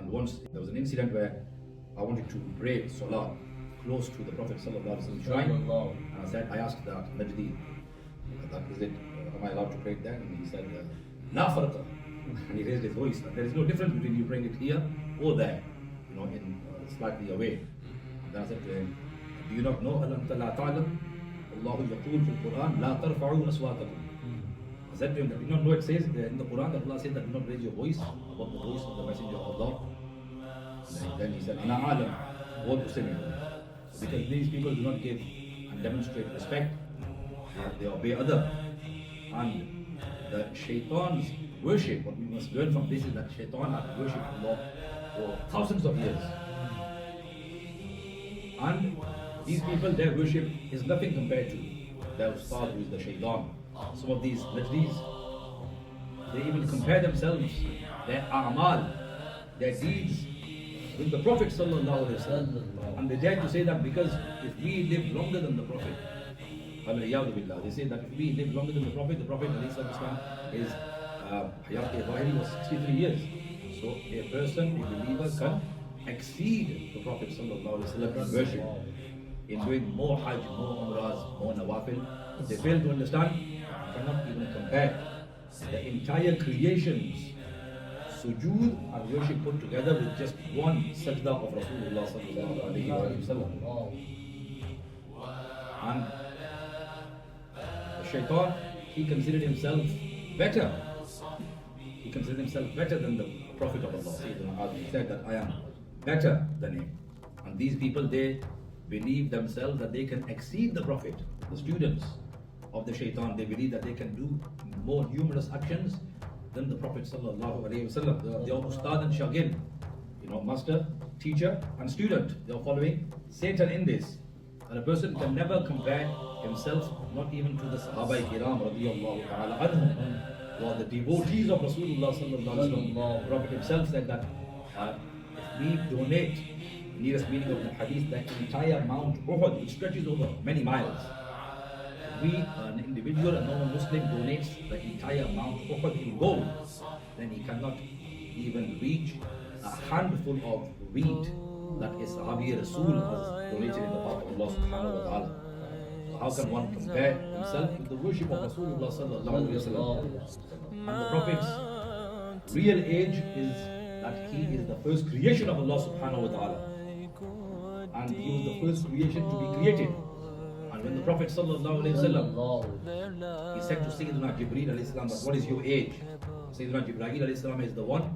And once there was an incident where I wanted to pray Salah close to the Prophet ﷺ shrine, and I asked that Najdi, that is it, am I allowed to pray it there? And he said, La farqa. And he raised his voice. There is no difference between you praying it here or there, in slightly away. And then I said to him, do you not know, Alam la ta'lam? Allahu yaqul fil Quran, La tarfa'u aswatakum. I said to him that, do you not know it says in the Quran that Allah said that do not raise your voice above the voice of the Messenger of Allah? And then he said, Ana alam, what to say? Because these people do not give and demonstrate respect, they obey other. And the shaitan's worship, what we must learn from this is that shaitan had worshipped Allah for thousands of years. And these people, their worship is nothing compared to their ustad, who is the shaitan. Some of these Najdis, they even compare themselves, their a'mal, their deeds, with the Prophet ﷺ. And they dare to say that because if we live longer than the Prophet, they say that if we live longer than the Prophet ﷺ is Hayat Zahiri was 63 years. So a person, a believer, can exceed the Prophet ﷺ in worship, in doing more Hajj, more Umrahs, more Nawafil. If they fail to understand, you cannot even compare the entire creation's sujood and worship put together with just one sajda of Rasulullah sallallahu alayhi wa sallam. And the shaitan, he considered himself better. He considered himself better than the Prophet of Allah. He said that I am better than him. And these people, they believe themselves that they can exceed the Prophet. The students of the shaitan, they believe that they can do more numerous actions than the Prophet sallallahu alaihi wasallam. They are ustad and shagird, master, teacher and student. They are following Satan in this. And a person can never compare himself, not even to the Sahaba Kiram radiyallahu ta'ala anhum, or the devotees of Rasulullah sallallahu alaihi wasallam. The Prophet himself said that if we donate, the nearest meaning of the hadith, the entire Mount Uhud, which stretches over many miles, we, an individual, a normal Muslim, donates the entire Mount Uhud in gold, then he cannot even reach a handful of wheat that a Sahabi Rasul has donated in the path of Allah subhanahu wa ta'ala. So how can one compare himself with the worship of Rasulullah sallallahu alayhi wa sallam? And the Prophet's real age is that he is the first creation of Allah subhanahu wa ta'ala. And he was the first creation to be created. And when the Prophet sallallahu alayhi wa sallam, he said to Sayyidina Jibreel alayhi salam, that what is your age? Sayyidina Jibreel alayhi salam is the one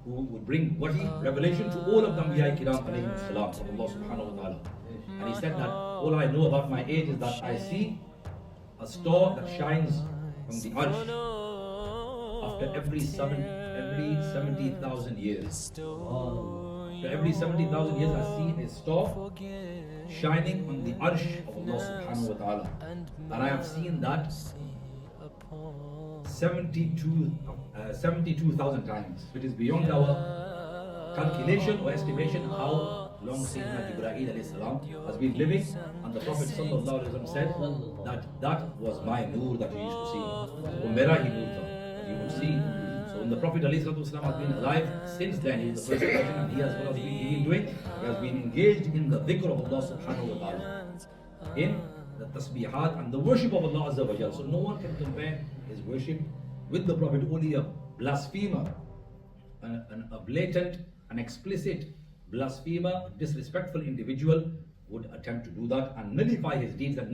who would bring wahi, revelation to all of the Anbiya Kiram alayhi salam from Allah subhanahu wa ta'ala. And he said that all I know about my age is that I see a star that shines from the arsh after every 70,000 years. After every 70,000 years I see a star shining on the arsh of Allah subhanahu wa ta'ala. And I have seen that 72,000 times. It is beyond our calculation or estimation how long Sayyidina Jibreel alayhi salam has been living. And the Prophet sallallahu alayhi wa sallam said that was my nur that you used to see. Wo mera hi nur tha, that you would see. So when the Prophet alayhi salam has been alive, since then he was the first person, and he has what has he been doing? He has been engaged in the dhikr of Allah subhanahu wa ta'ala, in the tasbihat and the worship of Allah azza wa jal. So no one can compare his worship with the Prophet. Only a blasphemer, a blatant, an explicit blasphemer, disrespectful individual would attempt to do that and nullify his deeds and